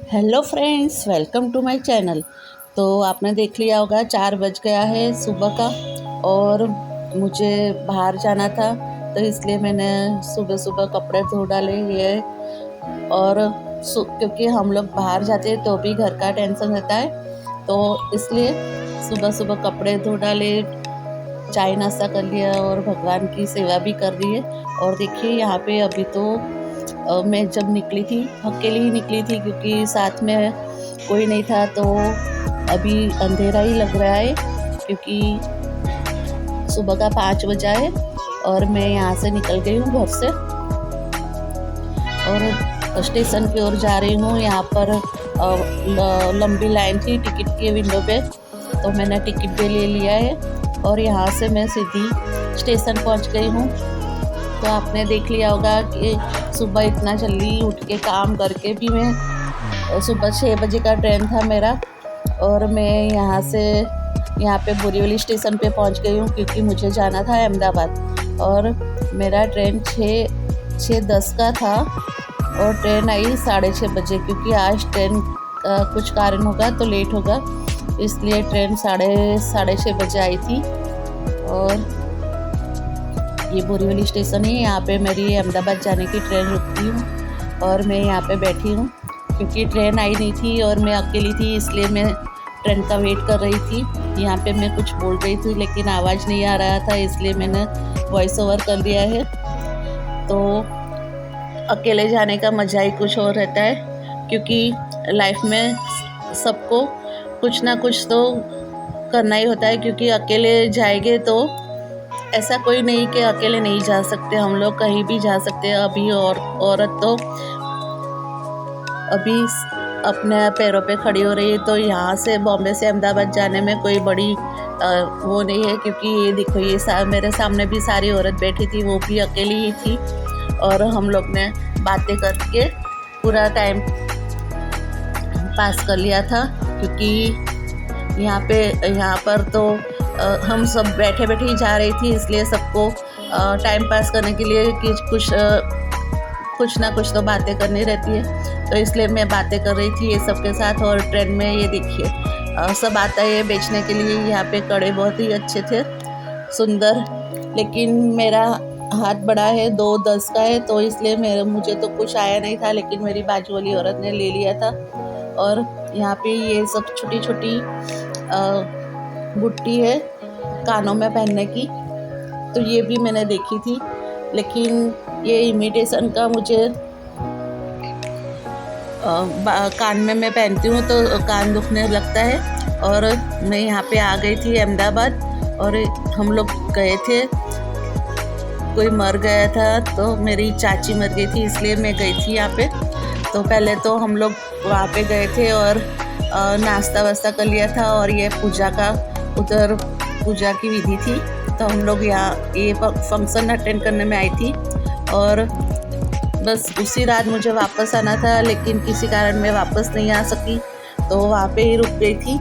Hello friends, welcome to my channel. तो आपने देख लिया होगा 4 बज गया है सुबह का और मुझे बाहर जाना था, तो इसलिए मैंने सुबह सुबह कपड़े धो डाले ये। और क्योंकि हम लोग बाहर जाते हैं तो भी घर का टेंशन रहता है, तो इसलिए सुबह सुबह कपड़े धो डाले, चाय नाश्ता कर लिया और भगवान की सेवा भी कर दी है। और देखिए यहाँ पे अभी तो मैं जब निकली थी अकेली ही निकली थी, क्योंकि साथ में कोई नहीं था। तो अभी अंधेरा ही लग रहा है, क्योंकि सुबह का 5 बजा है और मैं यहाँ से निकल गई हूँ घर से और स्टेशन की ओर जा रही हूँ। यहाँ पर लंबी लाइन थी टिकट के विंडो पे, तो मैंने टिकट भी ले लिया है और यहाँ से मैं सीधी स्टेशन पहुँच गई हूँ। तो आपने देख लिया होगा कि सुबह इतना जल्दी उठ के काम करके भी मैं सुबह 6 बजे का ट्रेन था मेरा, और मैं यहाँ पे बोरीवली स्टेशन पे पहुँच गई हूँ, क्योंकि मुझे जाना था अहमदाबाद और मेरा ट्रेन 6:10 का था और ट्रेन आई 6:30 बजे, क्योंकि आज ट्रेन कुछ कारण होगा तो लेट होगा, इसलिए ट्रेन 6:30 बजे आई थी। और ये बोरीवली स्टेशन है, यहाँ पे मेरी अहमदाबाद जाने की ट्रेन रुकती हूँ और मैं यहाँ पे बैठी हूँ, क्योंकि ट्रेन आई नहीं थी और मैं अकेली थी, इसलिए मैं ट्रेन का वेट कर रही थी। यहाँ पे मैं कुछ बोल रही थी लेकिन आवाज़ नहीं आ रहा था, इसलिए मैंने वॉइस ओवर कर दिया है। तो अकेले जाने का मज़ा ही कुछ और रहता है, क्योंकि लाइफ में सबको कुछ ना कुछ तो करना ही होता है, क्योंकि अकेले जाएंगे तो ऐसा कोई नहीं कि अकेले नहीं जा सकते, हम लोग कहीं भी जा सकते हैं। अभी और औरत तो अभी अपने पैरों पे खड़ी हो रही है, तो यहाँ से बॉम्बे से अहमदाबाद जाने में कोई बड़ी वो नहीं है, क्योंकि ये देखो ये मेरे सामने भी सारी औरत बैठी थी, वो भी अकेली ही थी और हम लोग ने बातें करके पूरा टाइम पास कर लिया था। क्योंकि यहाँ पर तो हम सब बैठे बैठे ही जा रही थी, इसलिए सबको टाइम पास करने के लिए कि कुछ ना कुछ तो बातें करनी रहती है, तो इसलिए मैं बातें कर रही थी ये सबके साथ। और ट्रेन में ये देखिए सब आता है बेचने के लिए, यहाँ पे कड़े बहुत ही अच्छे थे, सुंदर, लेकिन मेरा हाथ बड़ा है, 2:10 का है, तो इसलिए मुझे तो कुछ आया नहीं था, लेकिन मेरी बाजू वाली औरत ने ले लिया था। और यहाँ पे ये सब छोटी छोटी बुट्टी है कानों में पहनने की, तो ये भी मैंने देखी थी, लेकिन ये इमिटेशन का मुझे कान में मैं पहनती हूँ तो कान दुखने लगता है। और मैं यहाँ पे आ गई थी अहमदाबाद और हम लोग गए थे, कोई मर गया था, तो मेरी चाची मर गई थी, इसलिए मैं गई थी यहाँ पे। तो पहले तो हम लोग वहाँ पे गए थे और नाश्ता वास्ता कर लिया था, और ये उधर पूजा की विधि थी, तो हम लोग यहाँ ये फंक्शन अटेंड करने में आई थी। और बस उसी रात मुझे वापस आना था, लेकिन किसी कारण मैं वापस नहीं आ सकी, तो वहाँ पे ही रुक गई थी।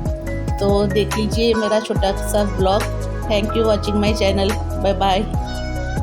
तो देख लीजिए मेरा छोटा सा blog. Thank you watching my channel. Bye bye.